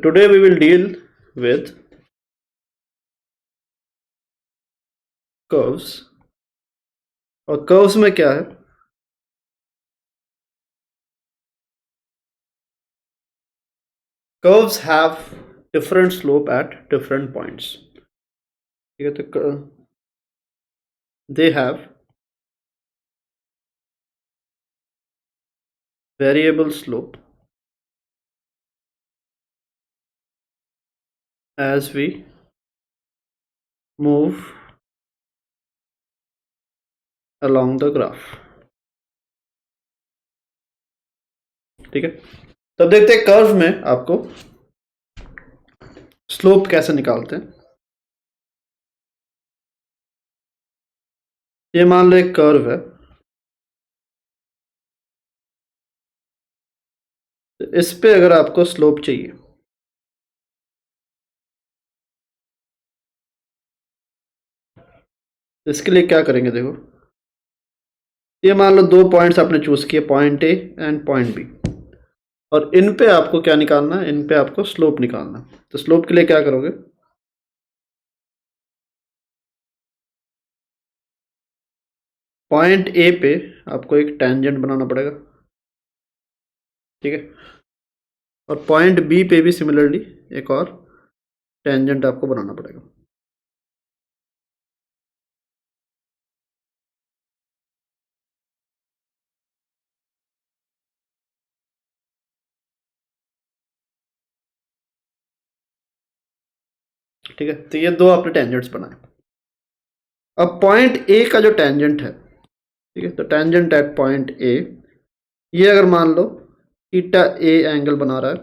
today we will deal with curves. और curves में क्या है, curves have different slope at different points. ठीक है, तो they have variable slope as we move along the graph. ठीक है, तब देखते हैं कर्व में आपको स्लोप कैसे निकालते हैं. ये मान लो एक कर्व है, तो इस पे अगर आपको स्लोप चाहिए, इसके लिए क्या करेंगे. देखो, ये मान लो दो पॉइंट्स आपने चूज किए, point A and point B, और इन पे आपको क्या निकालना है, इन पे आपको स्लोप निकालना. तो स्लोप के लिए क्या करोगे, पॉइंट ए पे आपको एक टेंजेंट बनाना पड़ेगा. ठीक है, और पॉइंट बी पे भी सिमिलरली एक और टेंजेंट आपको बनाना पड़ेगा. ठीक है, तो ये दो आपने टेंजेंट्स बनाए. अब पॉइंट ए का जो टेंजेंट है, ठीक है, तो टेंजेंट एट पॉइंट ए, ये अगर मान लो थीटा ए एंगल बना रहा है,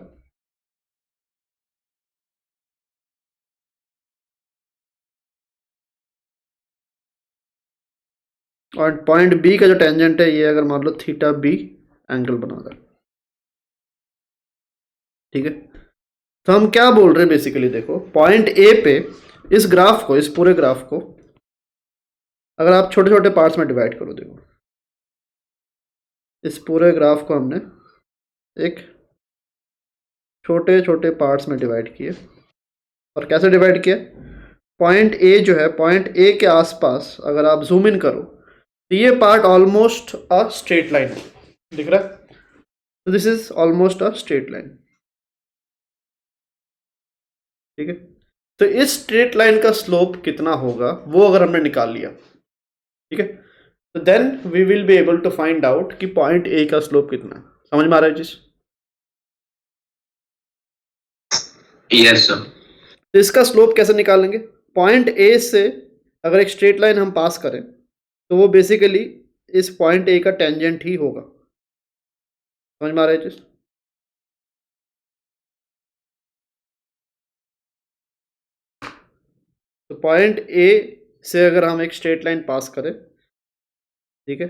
और पॉइंट बी का जो टेंजेंट है, ये अगर मान लो थीटा बी एंगल बना रहा है. ठीक है, तो हम क्या बोल रहे हैं बेसिकली, देखो पॉइंट ए पे इस ग्राफ को, इस पूरे ग्राफ को अगर आप छोटे छोटे पार्ट्स में डिवाइड करो, देखो इस पूरे ग्राफ को हमने एक छोटे छोटे पार्ट्स में डिवाइड किए. और कैसे डिवाइड किया, पॉइंट ए जो है, पॉइंट ए के आसपास अगर आप जूम इन करो तो ये पार्ट ऑलमोस्ट अ स्ट्रेट लाइन दिख रहा है. तो this is almost a straight line. ठीक है, तो इस स्ट्रेट लाइन का स्लोप कितना होगा वो अगर हमने निकाल लिया, ठीक है, तो then we will be able to find out कि पॉइंट ए का स्लोप कितना है. समझ में आ रहा है चीज? Yes sir. तो इसका स्लोप कैसे निकालेंगे, पॉइंट ए से अगर एक स्ट्रेट लाइन हम पास करें तो वो बेसिकली इस पॉइंट ए का टेंजेंट ही होगा. समझ में आ रहा है चीज? तो पॉइंट ए से अगर हम एक स्ट्रेट लाइन पास करें, ठीक है,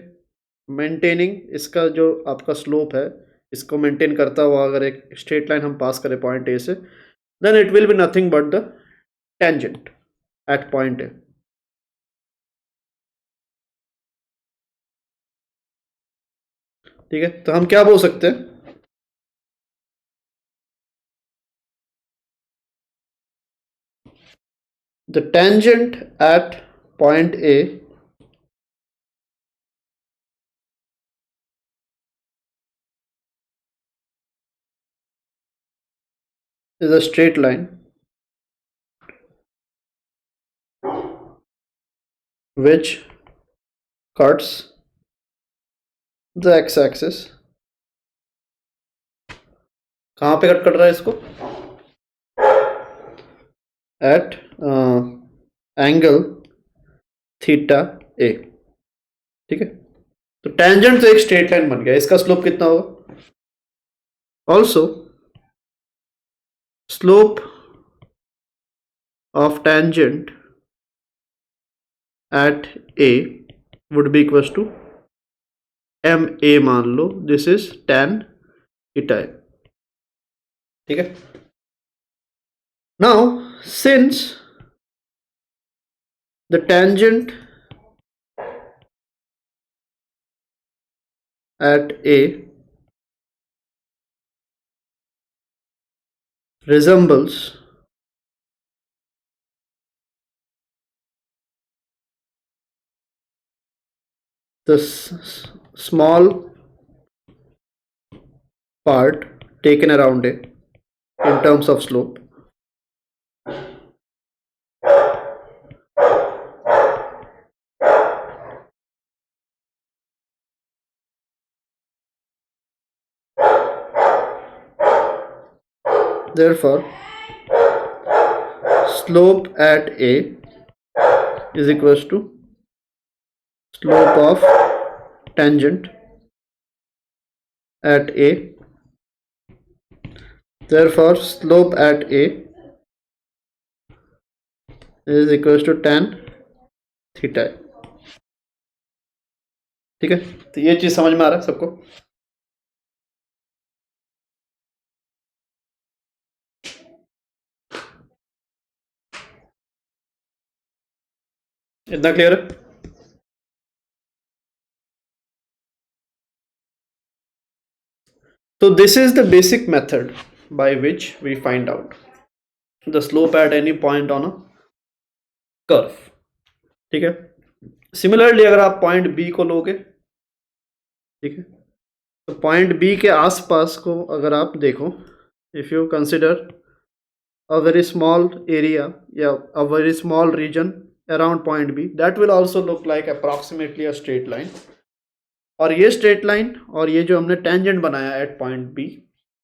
मेंटेनिंग इसका जो आपका स्लोप है, इसको मेंटेन करता हुआ अगर एक स्ट्रेट लाइन हम पास करें पॉइंट ए से, then it will be nothing but the tangent at point A. ठीक है, तो हम क्या बोल सकते हैं, the tangent at point A is a straight line which cuts the x-axis. कहाँ पे कट कर रहा है इसको, at angle थीटा ए. ठीक है, तो टेंजेंट तो एक स्ट्रेट लाइन बन गया, इसका स्लोप कितना होगा, also slope of tangent at A would be equals to M A. मान लो this is tan theta A. ठीक है, now since the tangent at A resembles the small part taken around it in terms of slope. Therefore, slope at A is equals to slope of tangent at A. Therefore, slope at A is equals to tan theta. ठीक है, तो ये चीज समझ में आ रहा है सबको? इतना क्लियर है? So this is the basic method by which we find out the slope at any point on a curve. ठीक है, सिमिलरली अगर आप पॉइंट बी को लोगे, ठीक है, तो पॉइंट बी के आसपास को अगर आप देखो, if you consider a very small area, a very small region around point B, that will also look like approximately a straight line. और ये स्ट्रेट लाइन और ये जो हमने टेंजेंट बनाया at point B,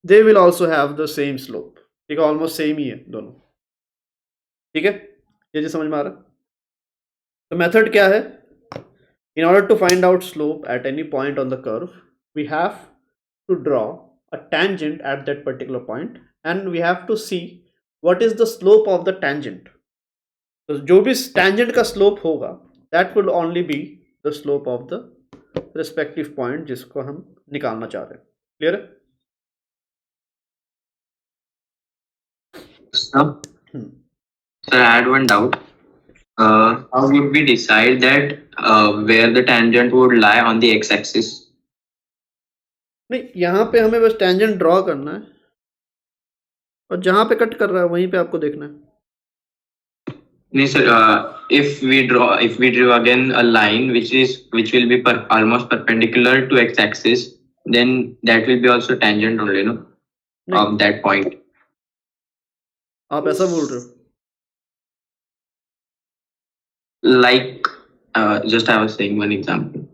they will also have the same slope. ठीक है, almost same ही है दोनों। ठीक है, ये जी समझ में आ रहा है? तो मेथड क्या है? In order to find out slope at any point on the curve, we have to draw a tangent at that particular point and we have to see what is the slope of the tangent. तो जो भी tangent का slope होगा, that will only be the slope of the respective point जिसको हम निकालना चाह रहे हैं। क्लियर है? Sir, I had one doubt. How would we decide that where the tangent would lie on the x-axis? नहीं, यहाँ पे हमें बस टेंजेंट ड्रॉ करना है और जहाँ पे कट कर रहा है वहीं पे आपको देखना है। No, sir. If we drew again a line which will be almost perpendicular to x-axis, then that will be also tangent only, no? Of that point. आप ऐसा बोल रहे हो? Like, just I was saying one example.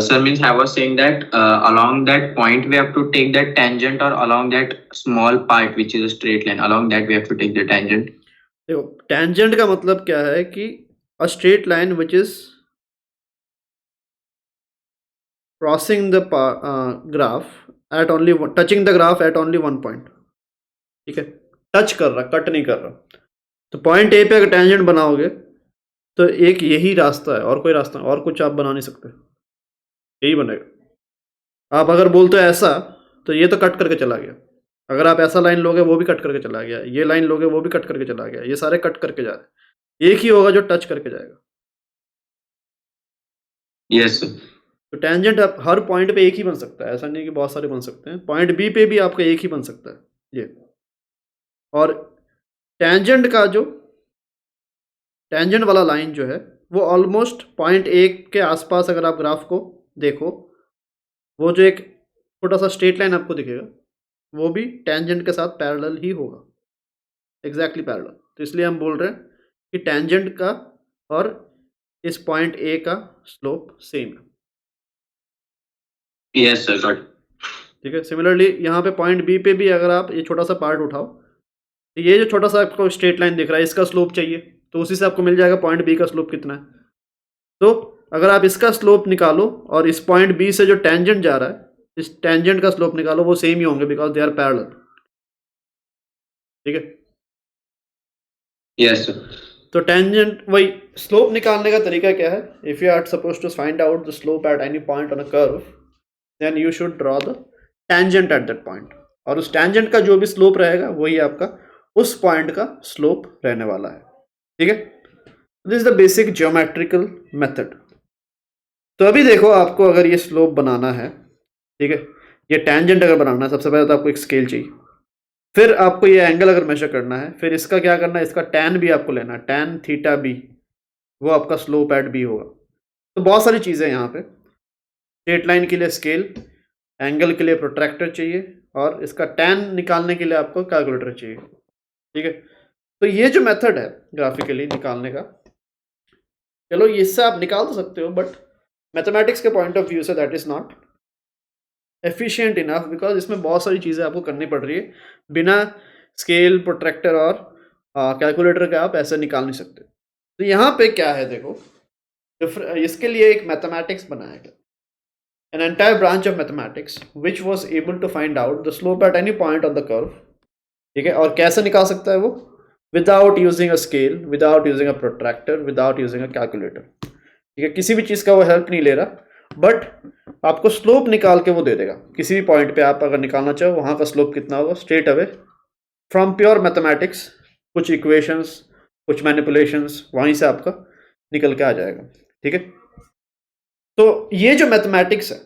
Sir, means I was saying that along that point we have to take that tangent, or along that small part which is a straight line, along that we have to take the tangent. देखो, tangent का मतलब क्या है कि अ straight line which is crossing the graph at only touching the graph at only one point. ठीक है, touch कर रहा, कट नहीं कर रहा। तो पॉइंट ए पे अगर टेंजेंट बनाओगे तो एक यही रास्ता है, और कोई रास्ता और कुछ आप बना नहीं सकते, यही बनेगा। आप अगर बोलते हो ऐसा, तो ये तो कट करके चला गया। अगर आप ऐसा लाइन लोगे वो भी कट करके चला गया, ये लाइन लोगे वो भी कट करके चला गया, ये सारे कट करके जा रहे। एक ही होगा जो टच करके जाएगा। Yes sir. तो टेंजेंट आप हर पॉइंट पे एक ही बन सकता है, ऐसा नहीं कि बहुत सारे बन सकते हैं। पॉइंट बी पे भी आपका एक ही बन सकता है ये। और टेंजेंट का जो टेंजेंट वाला लाइन जो है वो ऑलमोस्ट पॉइंट ए के आसपास, अगर आप ग्राफ को देखो, वो जो एक छोटा सा स्ट्रेट लाइन आपको दिखेगा वो भी टेंजेंट के साथ पैरेलल ही होगा, एग्जैक्टली पैरेलल। तो इसलिए हम बोल रहे हैं कि टेंजेंट का और इस पॉइंट ए का स्लोप सेम है। Yes sir, got. ठीक है, सिमिलरली यहाँ पे पॉइंट बी पे भी अगर आप ये छोटा सा पार्ट उठाओ, तो ये जो छोटा सा आपको स्ट्रेट लाइन दिख रहा है, इसका स्लोप चाहिए, तो उसी से आपको मिल जाएगा पॉइंट बी का स्लोप कितना है। तो अगर आप इसका स्लोप निकालो और इस पॉइंट बी से जो टेंजेंट जा रहा है, इस टेंजेंट का स्लोप निकालो, वो सेम ही होंगे बिकॉज दे आर पैरेलल। ठीक है? Yes sir. तो टेंजेंट, वही स्लोप निकालने का तरीका क्या है? If you are suppose to find out the slope at any point on a curve, then you should draw the tangent at that point, और उस टेंजेंट का जो भी स्लोप रहेगा वही आपका उस पॉइंट का स्लोप रहने वाला है। ठीक है, this is the basic geometrical method. तो अभी देखो, आपको अगर ये स्लोप बनाना है, ठीक है, ये टेंजेंट अगर बनाना है, सबसे पहले तो आपको एक स्केल चाहिए। फिर आपको ये एंगल अगर मेजर करना है, फिर इसका क्या करना है, इसका टैन भी आपको लेना है, टैन थीटा बी, वो आपका स्लोप एट बी होगा। तो बहुत सारी चीज़ें यहाँ पे, स्ट्रेट लाइन के लिए स्केल, एंगल के लिए प्रोट्रैक्टर चाहिए, और इसका टैन निकालने के लिए आपको कैलकुलेटर चाहिए। ठीक है, तो ये जो मेथड है ग्राफिकली निकालने का, चलो इससे आप निकाल तो सकते हो, बट मैथमेटिक्स के point of view say that is not efficient enough, because इसमें बहुत सारी चीज़ें आपको करनी पड़ रही है। बिना स्केल, प्रोट्रैक्टर और कैलकुलेटर के आप ऐसे निकाल नहीं सकते। तो यहाँ पे क्या है देखो, इसके लिए एक मैथमेटिक्स बनाया गया, an entire branch of mathematics which was able to find out the slope at any point on the curve। ठीक है, और कैसे निकाल सकता है वो, without using a scale, without using a protractor, without using a calculator. ठीक है, किसी भी चीज़ का वो हेल्प नहीं ले रहा, बट आपको स्लोप निकाल के वो दे देगा। किसी भी पॉइंट पे आप अगर निकालना चाहो वहाँ का स्लोप कितना होगा, straight away from pure mathematics, कुछ इक्वेशंस, कुछ मैनिपुलेशंस, वहीं से आपका निकल के आ जाएगा। ठीक है, तो ये जो मैथमेटिक्स है,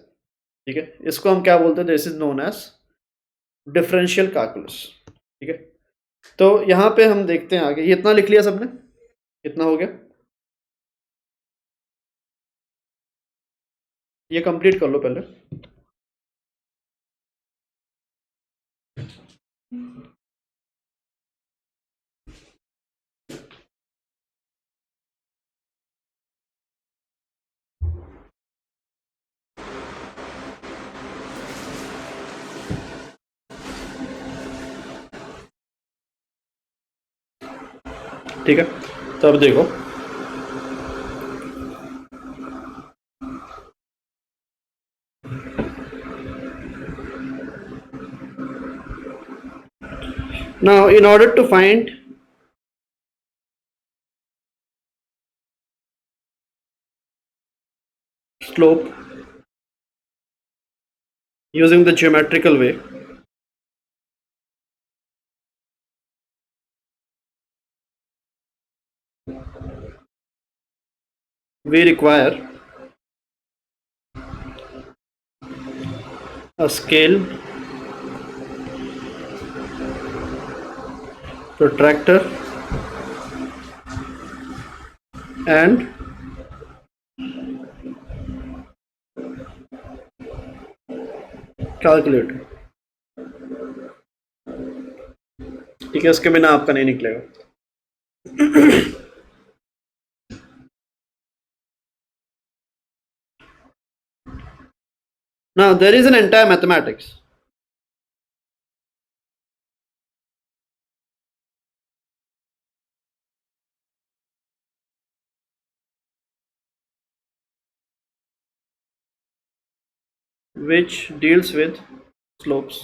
ठीक है, इसको हम क्या बोलते हैं, this is known as differential calculus. ठीक है, तो यहाँ पे हम देखते हैं आगे, ये इतना लिख लिया सबने, कितना हो गया, ये कंप्लीट कर लो पहले। ठीक है, तो अब देखो, now in order to find slope using the geometrical way, we require a scale, protractor and calculator। ठीक है, उसके बिना आपका नहीं निकलेगा। Now there is an entire mathematics which deals with slopes।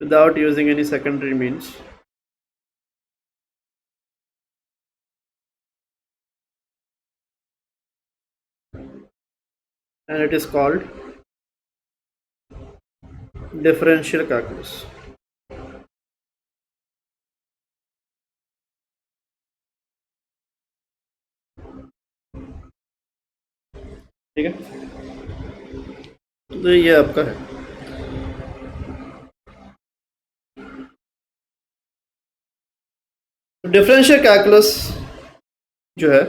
without using any secondary means, and it is called differential calculus। ठीक है, तो ये आपका है। डिफरेंशियल कैलकुलस जो है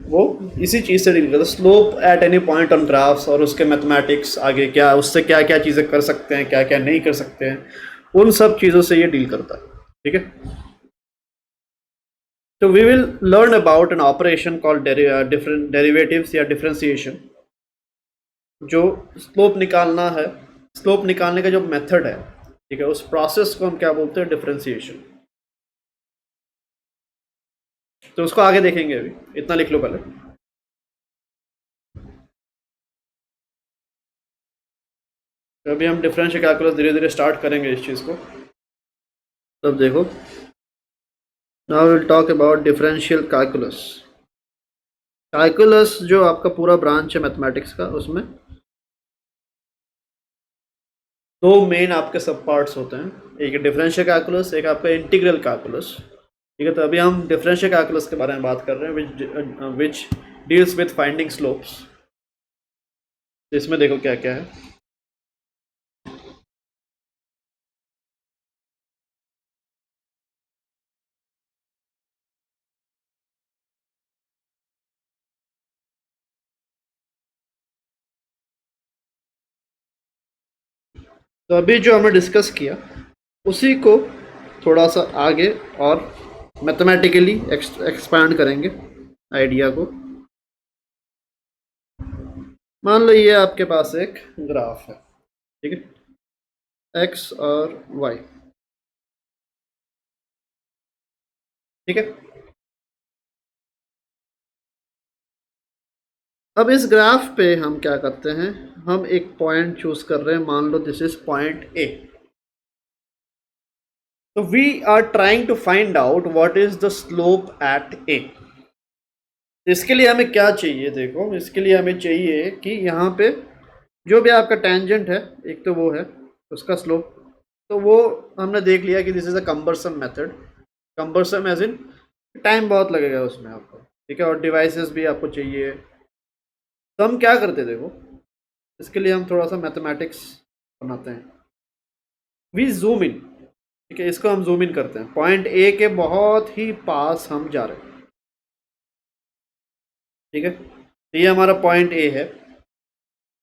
वो इसी चीज़ से डील करता है, slope at any point on graphs, और उसके मैथमेटिक्स आगे क्या, उससे क्या क्या चीज़ें कर सकते हैं, क्या क्या नहीं कर सकते हैं, उन सब चीज़ों से ये डील करता है। ठीक है, तो we will learn about an operation called different derivatives या डिफरेंशिएशन। जो स्लोप निकालना है, स्लोप निकालने का जो मेथड है, ठीक है, उस प्रोसेस को हम क्या बोलते हैं, डिफरेंशिएशन। तो उसको आगे देखेंगे, अभी इतना लिख लो पहले। तो अभी हम डिफरेंशियल कैलकुलस धीरे धीरे स्टार्ट करेंगे इस चीज़ को। तब देखो, now will talk about differential calculus. Calculus जो आपका पूरा ब्रांच है मैथमेटिक्स का, उसमें दो मेन आपके सब पार्ट्स होते हैं, एक डिफरेंशियल कैलकुलस, एक आपका इंटीग्रल कैलकुलस। ठीक है, तो अभी हम डिफरेंशियल कैलकुलस के बारे में बात कर रहे हैं, which deals with finding slopes. इसमें देखो क्या क्या है। तो अभी जो हमने डिस्कस किया उसी को थोड़ा सा आगे और मैथमेटिकली एक्सपैंड करेंगे आइडिया को। मान लो ये आपके पास एक ग्राफ है, ठीक है, एक्स और वाई, ठीक है। अब इस ग्राफ पे हम क्या करते हैं, हम एक पॉइंट चूज कर रहे हैं, मान लो दिस इज पॉइंट ए। तो we are trying to find out what is the slope at A. इसके लिए हमें क्या चाहिए, देखो इसके लिए हमें चाहिए कि यहाँ पे जो भी आपका टेंजेंट है, एक तो वो है उसका स्लोप, तो वो हमने देख लिया कि this is a cumbersome method. Cumbersome as in time बहुत लगेगा उसमें आपको, ठीक है, और डिवाइसेस भी आपको चाहिए। तो हम क्या करते हैं, देखो इसके लिए हम थोड़ा सा मैथमेटिक्स बनाते हैं। वी जूम इन, ठीक है, इसको हम जूम इन करते हैं, पॉइंट ए के बहुत ही पास हम जा रहे हैं, ठीक है। तो ये हमारा पॉइंट ए है।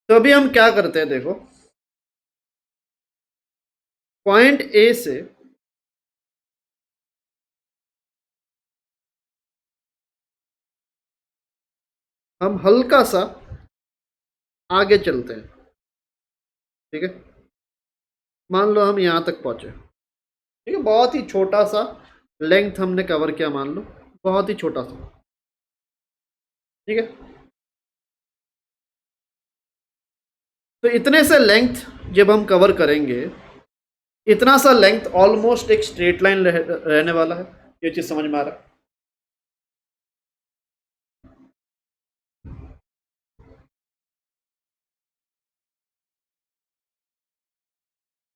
तो अभी हम क्या करते हैं, देखो पॉइंट ए से हम हल्का सा आगे चलते हैं, ठीक है। मान लो हम यहाँ तक पहुँचे, ठीक है, बहुत ही छोटा सा लेंथ हमने कवर किया, मान लो बहुत ही छोटा सा, ठीक है। तो इतने से लेंथ जब हम कवर करेंगे, इतना सा लेंथ ऑलमोस्ट एक स्ट्रेट लाइन रहने वाला है। ये चीज़ समझ में आ रहा है?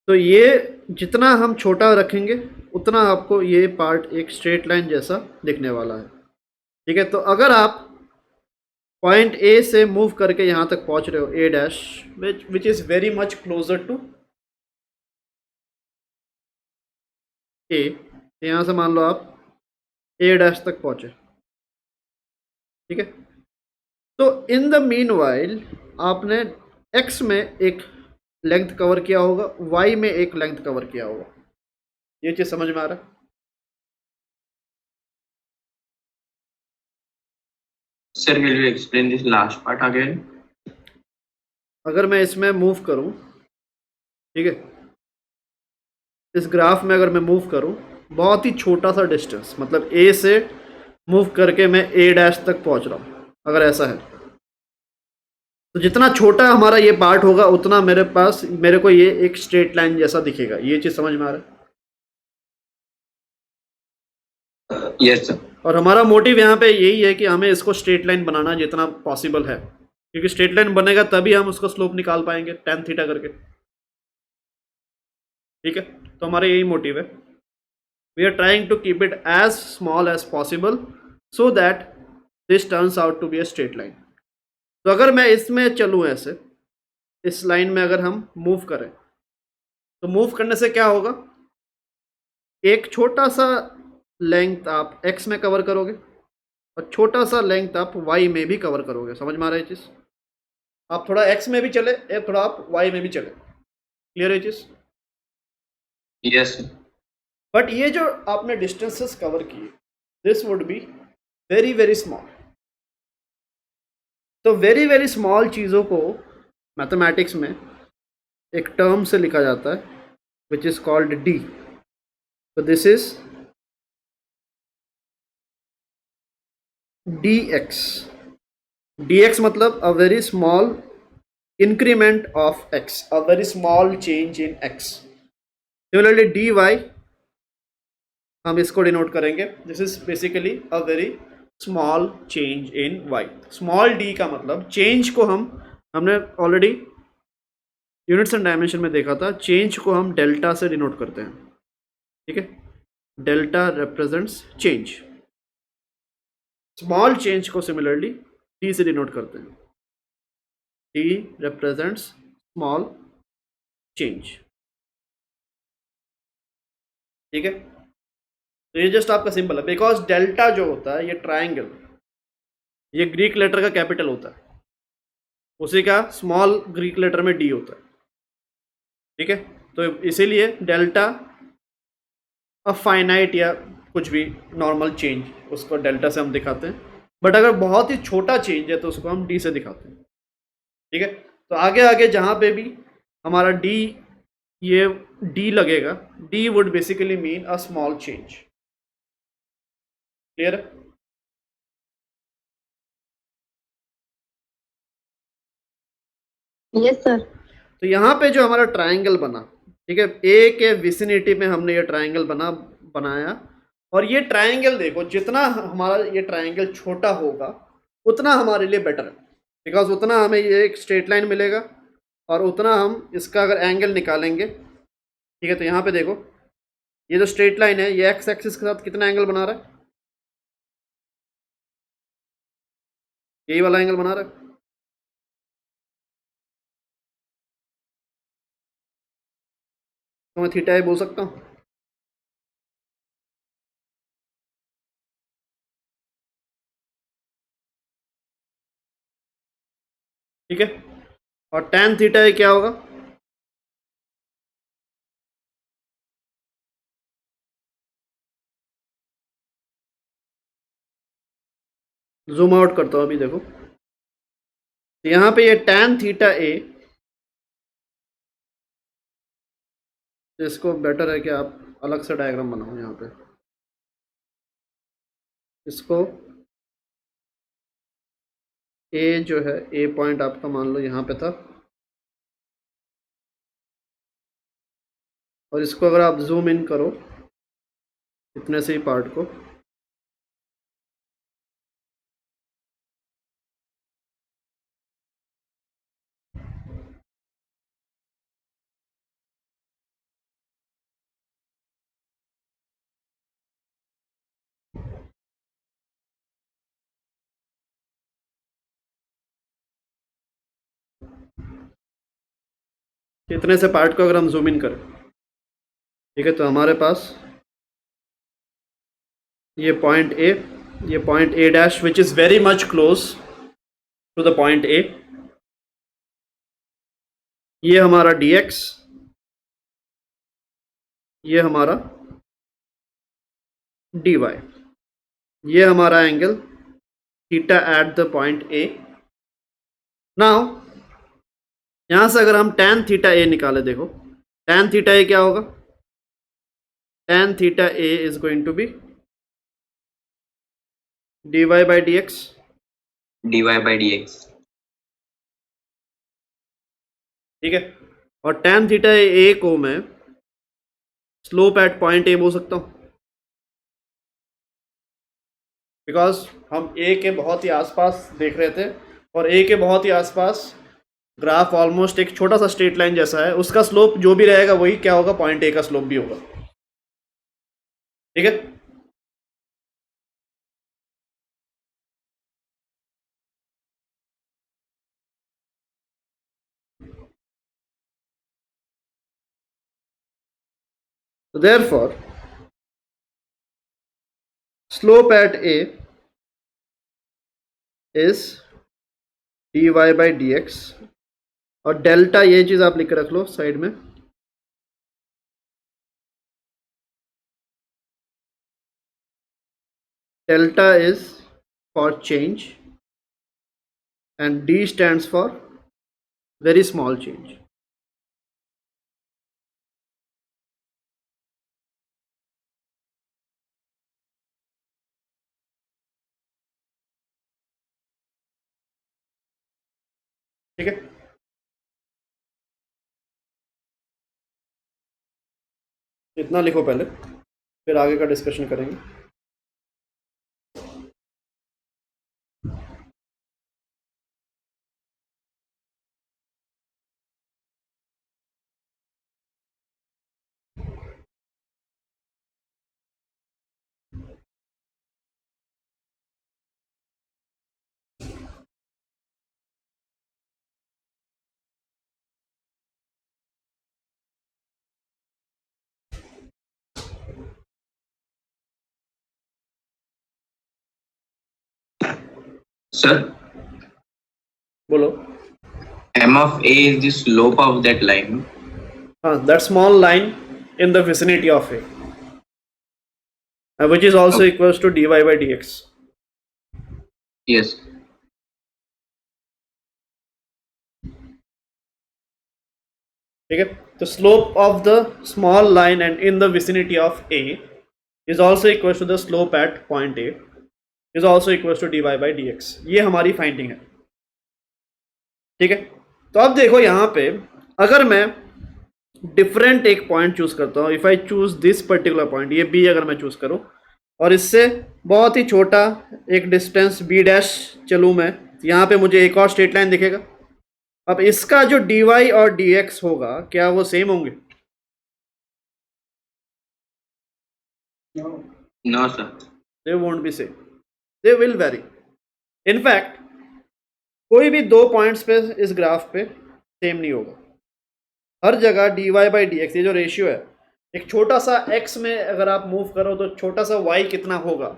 तो ये जितना हम छोटा रखेंगे उतना आपको ये पार्ट एक स्ट्रेट लाइन जैसा दिखने वाला है, ठीक है। तो अगर आप पॉइंट ए से मूव करके यहाँ तक पहुँच रहे हो, A dash, which is very much closer to A, यहाँ से मान लो आप ए डैश तक पहुँचे, ठीक है। तो इन द मीन वाइल आपने एक्स में एक लेंथ कवर किया होगा, वाई में एक लेंथ कवर किया होगा। ये चीज़ समझ में आ रहा है? Sir, will you explain this last part again? अगर मैं इसमें मूव करूं, ठीक है, इस ग्राफ में अगर मैं मूव करूं, बहुत ही छोटा सा डिस्टेंस, मतलब ए से मूव करके मैं ए डैश तक पहुंच रहा हूं, अगर ऐसा है, तो जितना छोटा हमारा ये पार्ट होगा उतना मेरे को ये एक स्ट्रेट लाइन जैसा दिखेगा। ये चीज़ समझ में आ रहा है? Yes, sir. और हमारा मोटिव यहाँ पे यही है कि हमें इसको स्ट्रेट लाइन बनाना जितना पॉसिबल है, क्योंकि स्ट्रेट लाइन बनेगा तभी हम उसका स्लोप निकाल पाएंगे tan थीटा करके, ठीक है। तो हमारा यही मोटिव है, we are trying to keep it as small as possible so that this turns out to be a straight line. तो अगर मैं इसमें चलूँ ऐसे, इस लाइन में अगर हम मूव करें, तो मूव करने से क्या होगा, एक छोटा सा लेंथ आप x में कवर करोगे और छोटा सा लेंथ आप y में भी कवर करोगे। समझ में आ रहा है ये चीज़? आप थोड़ा x में भी चले, थोड़ा आप y में भी चले, क्लियर है ये चीज़? Yes, sir. बट ये जो आपने डिस्टेंसेस कवर किए, this would be very very small. तो वेरी वेरी स्मॉल चीज़ों को मैथमेटिक्स में एक टर्म से लिखा जाता है विच इज़ कॉल्ड d। तो दिस इज dx। dx मतलब a very small increment of x, a very small change in x. Similarly dy हम इसको डिनोट करेंगे, this is basically a very small change in y. Small d का मतलब change को हमने already units and dimension में देखा था, चेंज को हम डेल्टा से डिनोट करते हैं. ठीक है, delta represents change. Small change को सिमिलरली d से डिनोट करते हैं. d represents small change. ठीक है, तो ये जस्ट आपका सिंपल है, बिकॉज डेल्टा जो होता है ये ट्राइंगल, ये ग्रीक लेटर का कैपिटल होता है, उसी का स्मॉल ग्रीक लेटर में डी होता है. ठीक है, तो इसीलिए डेल्टा अ फाइनाइट या कुछ भी नॉर्मल चेंज, उसको डेल्टा से हम दिखाते हैं. बट अगर बहुत ही छोटा चेंज है तो उसको हम डी से दिखाते हैं. ठीक है, तो आगे आगे जहाँ पे भी हमारा डी, ये डी लगेगा, D would basically mean a small change. Clear है? Yes sir. तो यहाँ पे जो हमारा ट्राइंगल बना, ठीक है, ए के विसिनिटी में हमने ये ट्राइंगल बनाया. और ये ट्राइंगल देखो, जितना हमारा ये ट्राइंगल छोटा होगा उतना हमारे लिए बेटर है, बिकॉज उतना हमें ये एक स्ट्रेट लाइन मिलेगा और उतना हम इसका अगर एंगल निकालेंगे. ठीक है, तो यहाँ पे देखो, ये जो स्ट्रेट लाइन है ये एक्स एक्सिस के साथ कितना एंगल बना रहा है, यही वाला एंगल बना रहा है. तो मैं थीटा ए बोल सकता हूँ. ठीक है, और tan थीटा ए क्या होगा, जूम आउट करता हूँ अभी देखो. तो यहाँ पे ये tan थीटा ए, इसको बेटर है कि आप अलग से डायग्राम बनाओ. यहाँ पे इसको ए जो है, ए पॉइंट आपका मान लो यहाँ पे था, और इसको अगर आप जूम इन करो इतने से ही पार्ट को, इतने से पार्ट को अगर हम जूम इन करें, ठीक है, तो हमारे पास ये point A dash which is very much close to the point A, ये हमारा डी एक्स, ये हमारा डी वाई, ये हमारा angle theta at the point A. Now यहाँ से अगर हम tan थीटा ए निकाले, देखो tan थीटा ए क्या होगा, tan theta A is going to be dy by dx. dy by dx. ठीक है, और tan थीटा ए को मैं स्लोप एट पॉइंट ए बोल सकता हूँ, बिकॉज हम ए के बहुत ही आसपास देख रहे थे, और ए के बहुत ही आसपास ग्राफ ऑलमोस्ट एक छोटा सा स्ट्रेट लाइन जैसा है, उसका स्लोप जो भी रहेगा वही क्या होगा, पॉइंट ए का स्लोप भी होगा. ठीक है, so therefore slope at a is dy by dx, और डेल्टा ये चीज आप लिख के रख लो साइड में, delta is for change and d stands for very small change. ठीक है, इतना लिखो पहले, फिर आगे का डिस्कशन करेंगे। Sir, बोलो। m of a is the slope of that line. हाँ, that small line in the vicinity of a, which is also equals to dy by dx. Yes. ठीक है, तो slope of the small line and in the vicinity of A is also equal to the slope at point A is also equal to D Y by D X. ये हमारी finding है। ठीक है, तो अब देखो यहाँ पे अगर मैं डिफरेंट एक पॉइंट चूज करता हूँ, if I choose this particular point, ये बी अगर मैं चूज करूँ और इससे बहुत ही छोटा एक डिस्टेंस बी डैश चलूँ मैं, यहाँ पे मुझे एक और स्ट्रेट लाइन दिखेगा। अब इसका जो dy और dx होगा क्या वो सेम होंगे? No, sir. They won't be same. They will vary. In fact, कोई भी दो पॉइंट्स पे इस ग्राफ पे सेम नहीं होगा। हर जगह dy बाई dx, ये जो रेशियो है, एक छोटा सा x में अगर आप मूव करो तो छोटा सा y कितना होगा,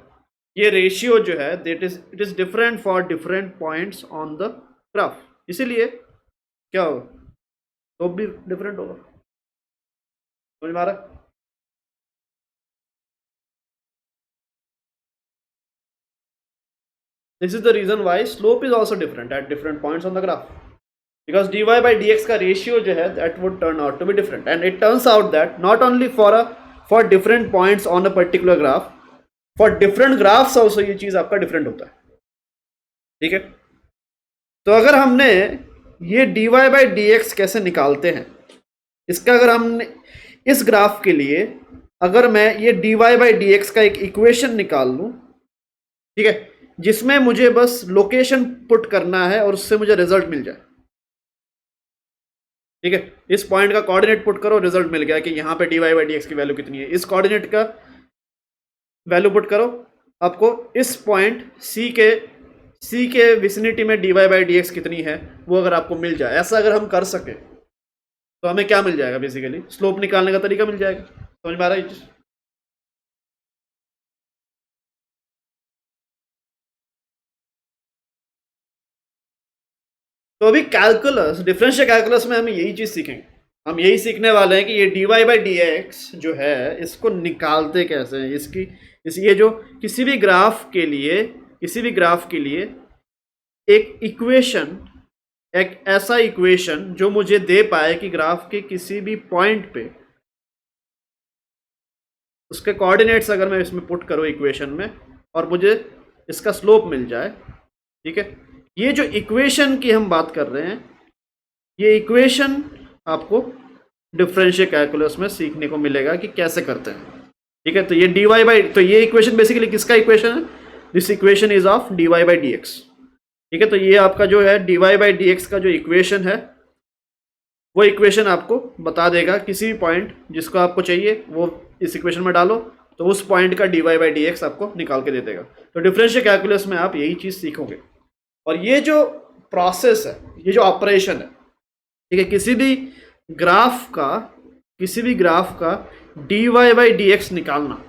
ये रेशियो जो है it is different for different points on the graph. इसीलिए क्या होगा, तो भी डिफरेंट होगा। समझ में आ रहा है? This is the reason why slope is also different at different points on the graph, because dy by dx का ratio जो है that would turn out to be different, and it turns out that not only for different points on a particular graph, for different graphs also ये चीज आपका different होता है। ठीक है, तो अगर हमने ये dy by dx कैसे निकालते हैं, इसका अगर हमने इस ग्राफ के लिए अगर मैं ये dy by dx का एक इक्वेशन निकाल लूं, ठीक है, जिसमें मुझे बस लोकेशन पुट करना है और उससे मुझे रिजल्ट मिल जाए। ठीक है, इस पॉइंट का कोऑर्डिनेट पुट करो, रिजल्ट मिल गया कि यहाँ पे dy बाई dx की वैल्यू कितनी है। इस कोऑर्डिनेट का वैल्यू पुट करो, आपको इस पॉइंट C के विसिनिटी में dy बाई dx कितनी है वो अगर आपको मिल जाए, ऐसा अगर हम कर सके तो हमें क्या मिल जाएगा, बेसिकली स्लोप निकालने का तरीका मिल जाएगा। समझ में आ रहा है? तो अभी कैलकुलस, डिफरेंशियल कैलकुलस में हम यही चीज सीखेंगे। हम यही सीखने वाले हैं कि ये dy बाई dx जो है इसको निकालते कैसे हैं। ये जो किसी भी ग्राफ के लिए एक इक्वेशन, एक ऐसा इक्वेशन जो मुझे दे पाए कि ग्राफ के किसी भी पॉइंट पे उसके कोऑर्डिनेट्स अगर मैं इसमें पुट करूँ इक्वेशन में और मुझे इसका स्लोप मिल जाए। ठीक है, ये जो इक्वेशन की हम बात कर रहे हैं, ये इक्वेशन आपको डिफरेंशियल कैलकुलस में सीखने को मिलेगा कि कैसे करते हैं। ठीक है, तो ये dy बाई, तो ये इक्वेशन बेसिकली किसका इक्वेशन है? This equation is of dy by dx। ठीक है, तो ये आपका जो है dy बाई dx का जो इक्वेशन है वो इक्वेशन आपको बता देगा किसी भी पॉइंट जिसको आपको चाहिए वो इस इक्वेशन में डालो तो उस पॉइंट का dy बाई dx आपको निकाल के दे देगा। तो डिफरेंशियल कैलकुलस में आप यही चीज़ सीखोगे। और ये जो प्रोसेस है, ये जो ऑपरेशन है, ठीक है, किसी भी ग्राफ का dy बाई dx निकालना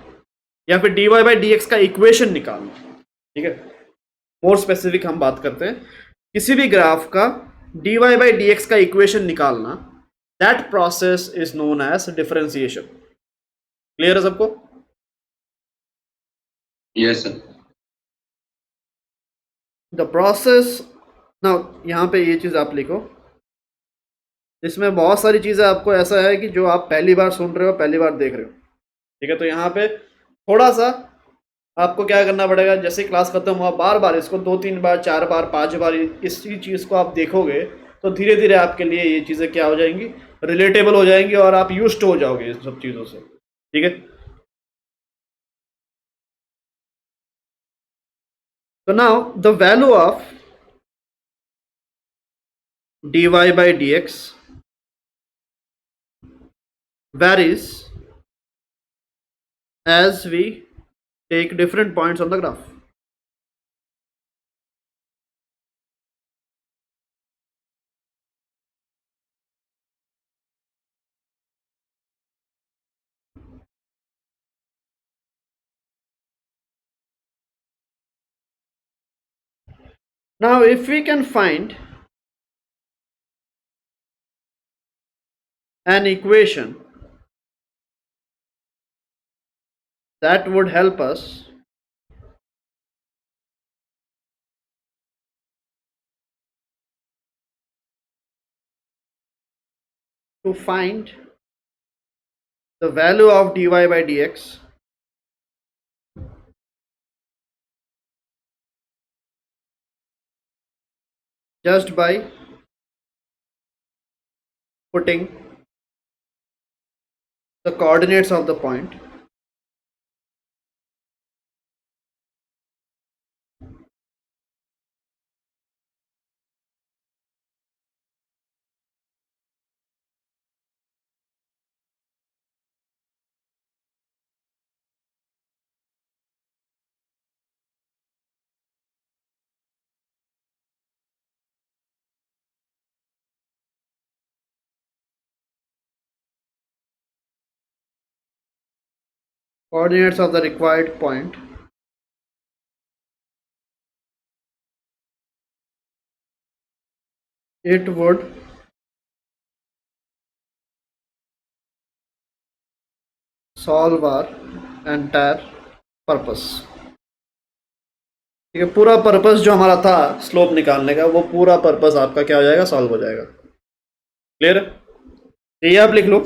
या फिर dy बाई dx का इक्वेशन निकालना। ठीक है, मोर स्पेसिफिक हम बात करते हैं, किसी भी ग्राफ का dy बाई dx का इक्वेशन निकालना, that process is known as differentiation. Clear है सबको? Yes, sir. The process, now यहाँ पे ये चीज़ आप लिखो, इसमें बहुत सारी चीज़ें आपको ऐसा है कि जो आप पहली बार सुन रहे हो, पहली बार देख रहे हो। ठीक है, तो यहाँ पे थोड़ा सा आपको क्या करना पड़ेगा, जैसे क्लास खत्म हुआ बार बार इसको 2-3 बार 4 बार 5 बार इसी चीज़ को आप देखोगे तो धीरे धीरे आपके लिए ये चीज़ें क्या हो जाएंगी, रिलेटेबल हो जाएंगी और आप यूज्ड हो जाओगे इन सब चीज़ों से। ठीक है। So now the value of dy by dx varies as we take different points on the graph. Now if we can find an equation that would help us to find the value of dy by dx just by putting the coordinates of the point coordinates of the required point, it would solve our entire purpose. ठीक है, पूरा purpose जो हमारा था slope निकालने का, वो पूरा पर्पस आपका क्या हो जाएगा, सॉल्व हो जाएगा। क्लियर है? ये आप लिख लो।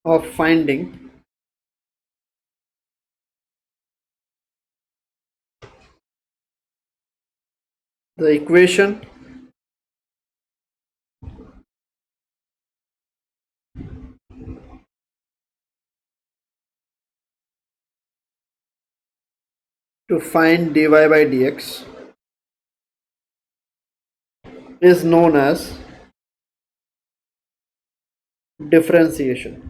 of finding the equation to find dy by dx is known as differentiation.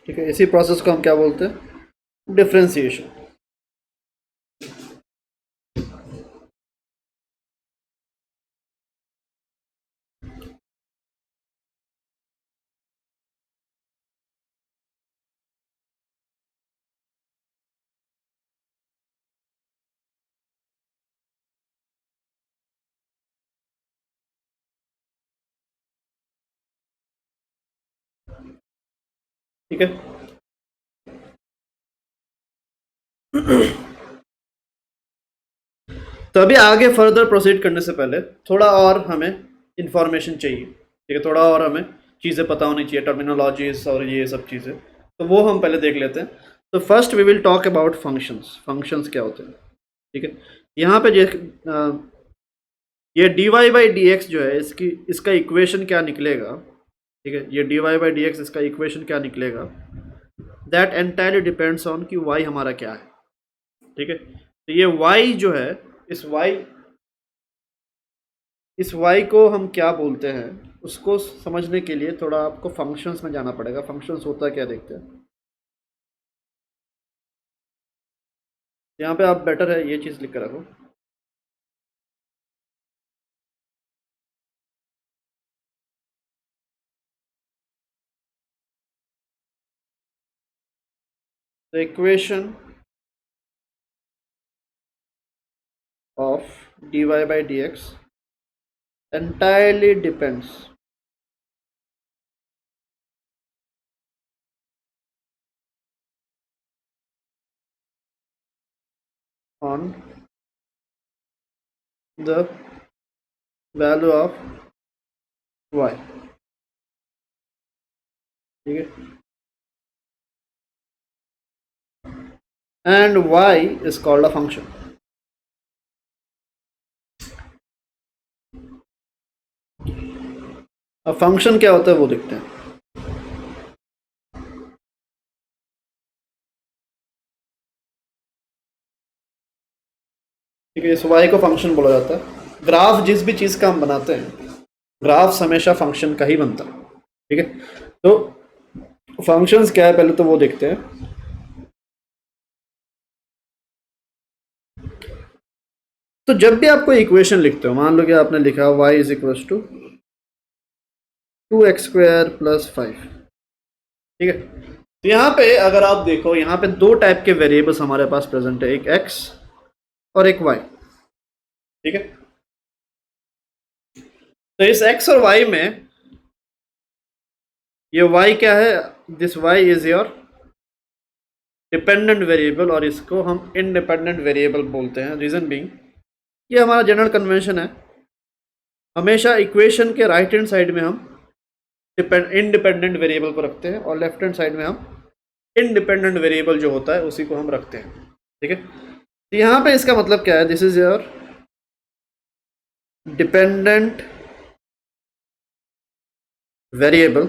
ठीक है, इसी प्रोसेस को हम क्या बोलते हैं, डिफरेंशिएशन। ठीक है, तो अभी आगे फर्दर प्रोसीड करने से पहले थोड़ा और हमें इंफॉर्मेशन चाहिए। ठीक है, थोड़ा और हमें चीज़ें पता होनी चाहिए, टर्मिनोलॉजीज और ये सब चीज़ें, तो वो हम पहले देख लेते हैं। तो first we will talk about functions. Functions क्या होते हैं? ठीक है, यहाँ पे ये dy बाई डी एक्स जो है, इसका इक्वेशन क्या निकलेगा? ठीक है, ये dy बाई डी एक्स इसका इक्वेशन क्या निकलेगा, दैट एंटायरली डिपेंड्स ऑन कि y हमारा क्या है। ठीक है, तो ये y जो है, इस y को हम क्या बोलते हैं, उसको समझने के लिए थोड़ा आपको फंक्शंस में जाना पड़ेगा। फंक्शंस होता क्या, देखते हैं। यहाँ पे आप बेटर है ये चीज़ लिख कर रखो। The equation of dy by dx entirely depends on the value of y। ठीक है, and Y is called a function. अब फंक्शन क्या होता है वो देखते हैं। ठीक है, इस वाई को फंक्शन बोला जाता है। ग्राफ जिस भी चीज़ का हम बनाते हैं, ग्राफ्स हमेशा फंक्शन का ही बनता है। ठीक है, तो फंक्शंस क्या है पहले तो वो देखते हैं। तो जब भी आप कोई इक्वेशन लिखते हो, मान लो कि आपने लिखा y is equal to 2x² + 5। ठीक है, तो यहाँ पे अगर आप देखो, यहाँ पे दो टाइप के वेरिएबल्स हमारे पास प्रेजेंट है, एक x और एक y। ठीक है, तो इस x और y में ये y क्या है, this y is your dependent variable, और इसको हम इंडिपेंडेंट वेरिएबल बोलते हैं। रीजन बीइंग, ये हमारा जनरल कन्वेंशन है, हमेशा इक्वेशन के राइट हैंड साइड में हम इंडिपेंडेंट वेरिएबल को रखते हैं और लेफ्ट हैंड साइड में हम इंडिपेंडेंट वेरिएबल जो होता है उसी को हम रखते हैं। ठीक है, तो यहाँ पे इसका मतलब क्या है, this is your dependent variable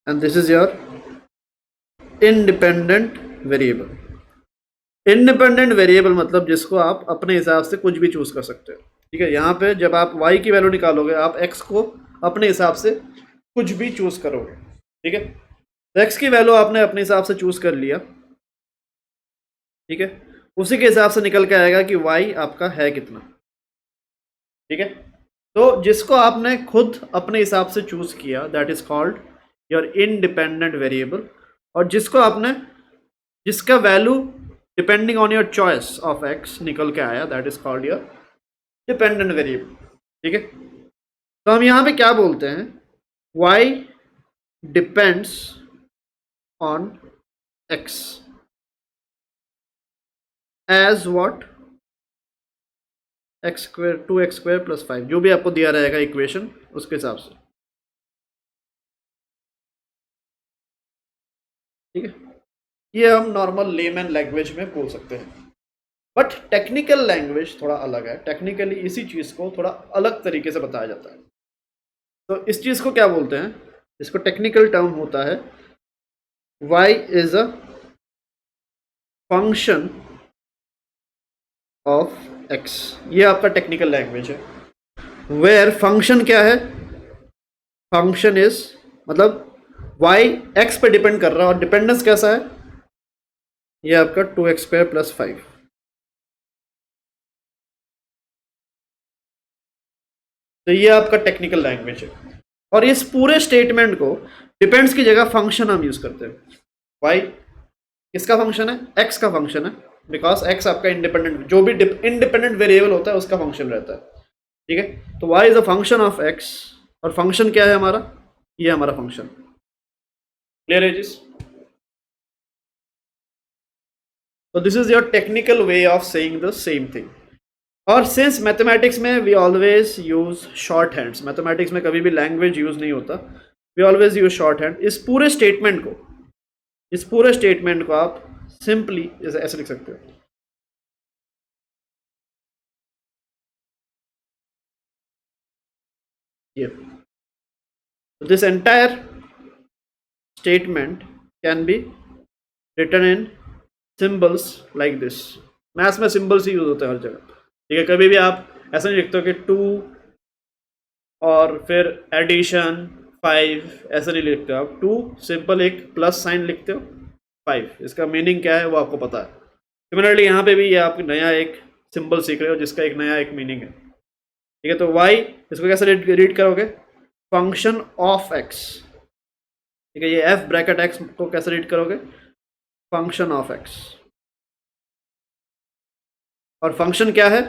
and this is your independent variable. Independent variable मतलब जिसको आप अपने हिसाब से कुछ भी चूज कर सकते हो। ठीक है, यहाँ पे जब आप y की वैल्यू निकालोगे, आप x को अपने हिसाब से कुछ भी चूज करोगे। ठीक है, तो x की वैल्यू आपने अपने हिसाब से चूज कर लिया। ठीक है, उसी के हिसाब से निकल के आएगा कि y आपका है कितना। ठीक है, तो जिसको आपने खुद अपने हिसाब से चूज किया, that is called your independent variable, और जिसका value depending on your choice of x निकल के आया, that is called your dependent variable. ठीक है, तो हम यहाँ पे क्या बोलते हैं, y depends on x as what, x² 2x² + 5, जो भी आपको दिया रहेगा इक्वेशन उसके हिसाब से। ठीक है, ये हम नॉर्मल लेमैन लैंग्वेज में बोल सकते हैं, बट टेक्निकल लैंग्वेज थोड़ा अलग है। टेक्निकली इसी चीज़ को थोड़ा अलग तरीके से बताया जाता है। तो इस चीज़ को क्या बोलते हैं, इसको टेक्निकल टर्म होता है y is a function of x। ये आपका टेक्निकल लैंग्वेज है, वेयर फंक्शन क्या है, फंक्शन इज मतलब y x पे डिपेंड कर रहा है, और डिपेंडेंस कैसा है, ये आपका 2x² + 5। तो ये आपका टेक्निकल लैंग्वेज है, और इस पूरे स्टेटमेंट को डिपेंड्स की जगह फंक्शन हम यूज करते हैं। y किसका फंक्शन है, x का फंक्शन है, बिकॉज x आपका इंडिपेंडेंट, जो भी इंडिपेंडेंट वेरिएबल होता है उसका फंक्शन रहता है। ठीक है, तो y is a function of x, और फंक्शन क्या है हमारा, ये हमारा फंक्शन। क्लियर है जिस, तो this is your technical way of saying the same thing. और सिंस मैथमेटिक्स में we always use short hands, mathematics में कभी भी लैंग्वेज यूज नहीं होता, we always use short hand. इस पूरे स्टेटमेंट को आप सिंपली ऐसे लिख सकते हो, ये this entire statement can be written in symbols like this. Maths में सिंबल्स ही यूज होते हैं हर जगह। ठीक है, कभी भी आप ऐसा नहीं लिखते हो कि 2 और फिर एडिशन 5, ऐसा नहीं लिखते हो आप। 2 सिंपल एक प्लस साइन लिखते हो, 5 इसका मीनिंग क्या है वो आपको पता है। सिमिलरली यहाँ पे भी ये आप नया एक सिंबल सीख रहे हो जिसका एक नया एक मीनिंग है। ठीक है, तो y इसको कैसे रीड करोगे, फंक्शन ऑफ x। ठीक है, ये f ब्रैकेट x को कैसे रीड करोगे, फंक्शन ऑफ x। और फंक्शन क्या है,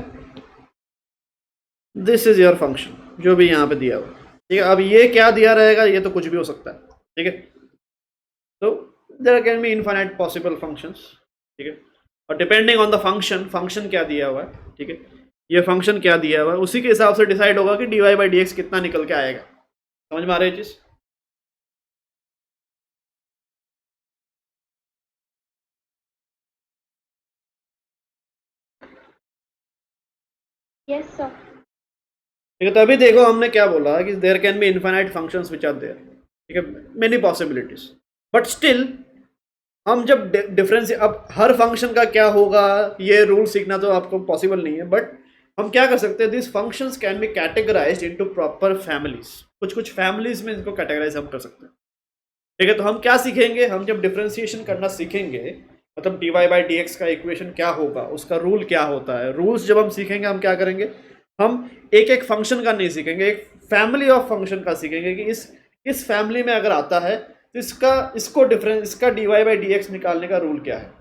दिस इज योर फंक्शन, जो भी यहाँ पे दिया हुआ। ठीक है, अब ये क्या दिया रहेगा, ये तो कुछ भी हो सकता है। ठीक है, तो there can be infinite possible functions. ठीक है, और डिपेंडिंग ऑन द फंक्शन क्या दिया हुआ है, ठीक है, ये फंक्शन क्या दिया हुआ है, उसी के हिसाब से डिसाइड होगा कि dy/dx कितना निकल के आएगा। समझ में आ रही है चीज। Yes, sir. ठीक है, तो अभी देखो हमने क्या बोला कि there can be infinite functions which are there, ठीक है, मेनी पॉसिबिलिटीज, बट स्टिल हम जब डिफरेंस, अब हर फंक्शन का क्या होगा ये रूल सीखना तो आपको पॉसिबल नहीं है, बट हम क्या कर सकते हैं, this functions can be categorised into proper families, कुछ कुछ फैमिलीज में इनको कैटेगराइज हम कर सकते हैं। ठीक है, तो हम क्या सीखेंगे, हम जब डिफरेंशिएशन करना सीखेंगे, मतलब D Y by D X का इक्वेशन क्या होगा, उसका रूल क्या होता है, रूल्स जब हम सीखेंगे हम क्या करेंगे, हम एक एक फंक्शन का नहीं सीखेंगे, एक फैमिली ऑफ फंक्शन का सीखेंगे कि इस फैमिली में अगर आता है तो इसको डिफरेंस, इसका D Y by D X निकालने का रूल क्या है,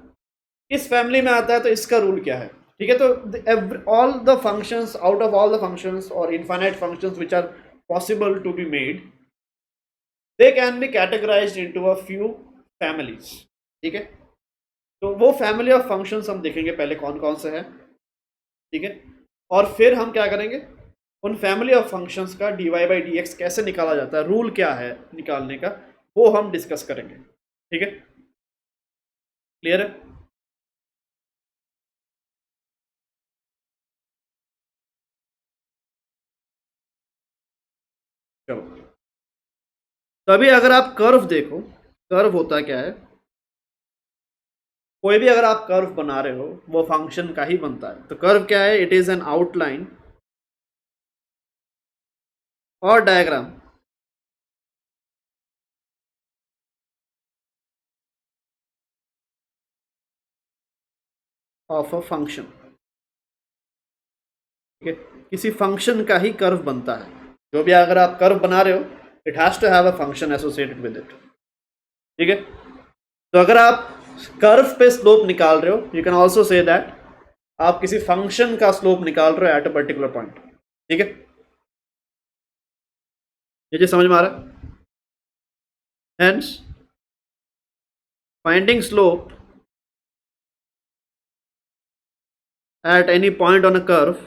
इस फैमिली में आता है तो इसका रूल क्या है। ठीक है, तो all the functions, out of all the functions और infinite functions which are possible to be made, they can be categorised into a few families. ठीक है, तो वो फैमिली ऑफ फंक्शंस हम देखेंगे पहले कौन कौन से हैं। ठीक है, और फिर हम क्या करेंगे, उन फैमिली ऑफ फंक्शंस का D Y by D X कैसे निकाला जाता है, रूल क्या है निकालने का, वो हम डिस्कस करेंगे। ठीक है, क्लियर है? चलो, तो अभी अगर आप कर्व देखो, कर्व होता क्या है, कोई भी अगर आप कर्व बना रहे हो वो फंक्शन का ही बनता है। तो कर्व क्या है, इट इज एन आउटलाइन और डायग्राम ऑफ अ फंक्शन। ठीक है, किसी फंक्शन का ही कर्व बनता है, जो भी अगर आप कर्व बना रहे हो it has to have a function associated with it. ठीक है, तो अगर आप कर्व पे स्लोप निकाल रहे हो, you can also say that आप किसी फंक्शन का स्लोप निकाल रहे हो एट अ पर्टिकुलर पॉइंट। ठीक है, ये चीज समझ में आ रहा है? Hence finding slope at any point on a curve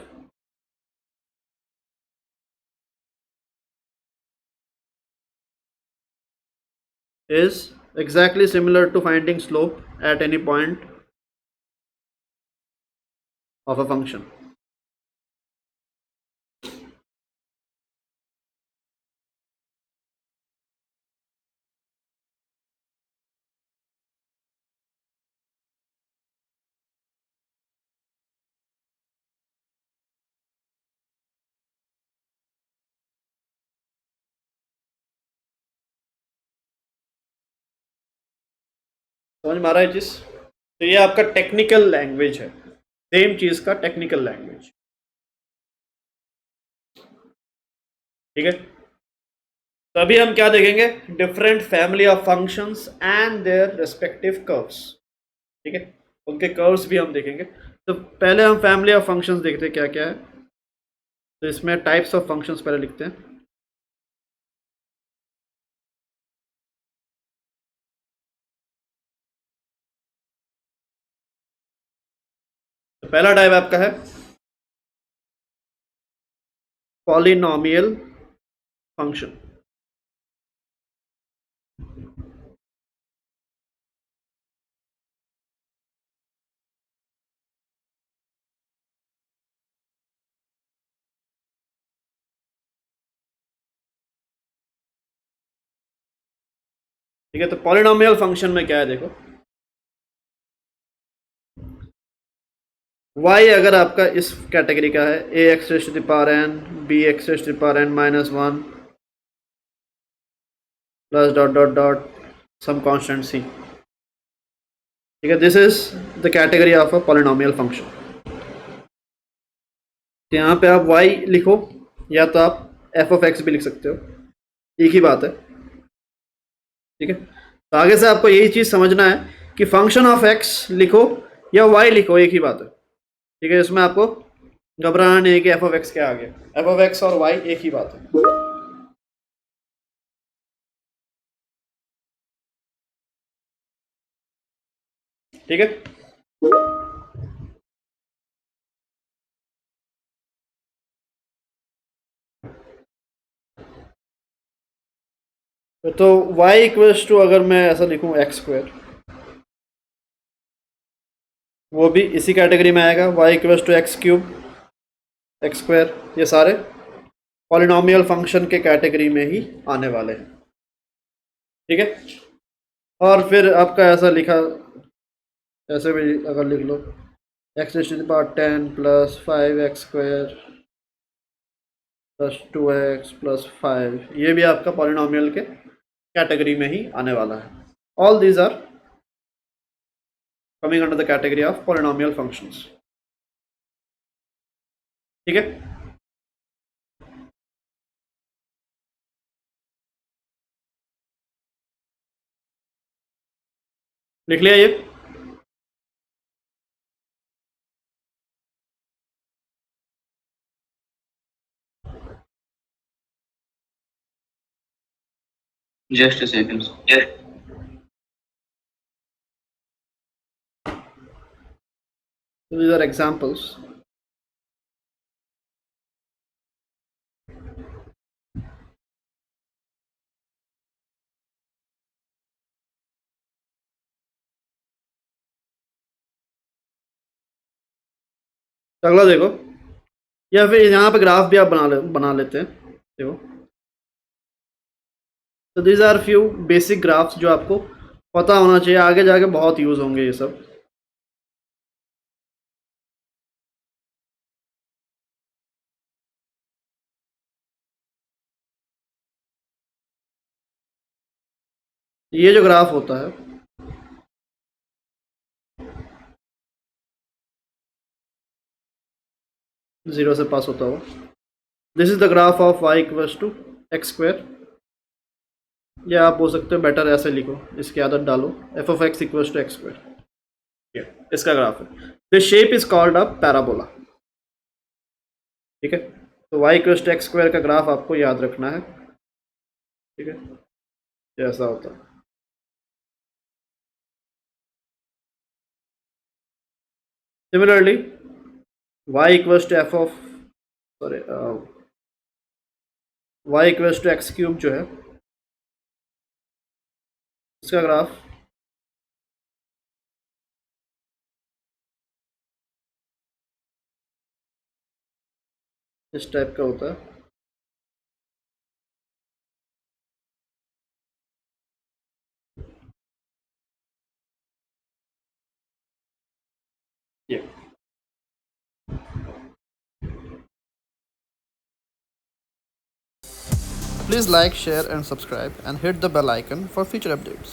is exactly similar to finding slope at any point of a function. समझ में आ रहा है चीज? तो ये आपका टेक्निकल लैंग्वेज है, सेम चीज का टेक्निकल लैंग्वेज। ठीक है, तो अभी हम क्या देखेंगे, different family of functions and their respective curves. ठीक है, उनके कर्व्स भी हम देखेंगे। तो पहले हम फैमिली ऑफ फंक्शंस देखते हैं क्या क्या है। तो इसमें टाइप्स ऑफ फंक्शंस पहले लिखते हैं। तो पहला टाइप आपका है पॉलिनोमियल फंक्शन। ठीक है, तो पॉलिनोमियल फंक्शन में क्या है देखो, y अगर आपका इस कैटेगरी का है, A x raise to the power n, B x raise to the power n minus one plus dot dot dot some constant C. ठीक है, this is the category of a polynomial function. तो यहाँ पे आप y लिखो या तो आप f ऑफ x भी लिख सकते हो, एक ही बात है। ठीक है, तो आगे से आपको यही चीज़ समझना है कि फंक्शन ऑफ x लिखो या y लिखो, एक ही बात है। ठीक है, इसमें आपको घबराना नहीं है कि f ऑफ x क्या आ गया, f ऑफ x और y एक ही बात है। ठीक है, तो y इक्वल्स टू, अगर मैं ऐसा लिखूं एक्स स्क्वायर, वो भी इसी कैटेगरी में आएगा, y equals to X cube X square, ये सारे पॉलिनोमियल फंक्शन के कैटेगरी में ही आने वाले हैं, ठीक है। और फिर आपका ऐसा लिखा, ऐसे भी अगर लिख लो x to the power 10 plus 5x square plus 2x plus 5, ये भी आपका पॉलिनोमियल के कैटेगरी में ही आने वाला है। All these are coming under the category of polynomial functions, ठीक है। लिख लिया ये? Just a second. Yeah. So these are examples. अगला देखो, या फिर यहाँ पे ग्राफ भी आप बना लेते हैं, देखो। तो these are few basic graphs जो आपको पता होना चाहिए, आगे जाके बहुत यूज होंगे ये सब। ये जो ग्राफ होता है, जीरो से पास होता हुआ, this is the graph of y equals to X square, या आप बोल सकते हो, बेटर ऐसे लिखो, इसकी आदत डालो, F of X equals to X square, इसका ग्राफ है। This shape is called a parabola, ठीक है। तो y equals to X square का ग्राफ आपको याद रखना है, ठीक है, ये ऐसा होता है। Similarly y equals to F of sorry y equals to X cube जो है, इसका ग्राफ इस टाइप का होता है। ये Please like, share and subscribe and hit the bell icon for future updates.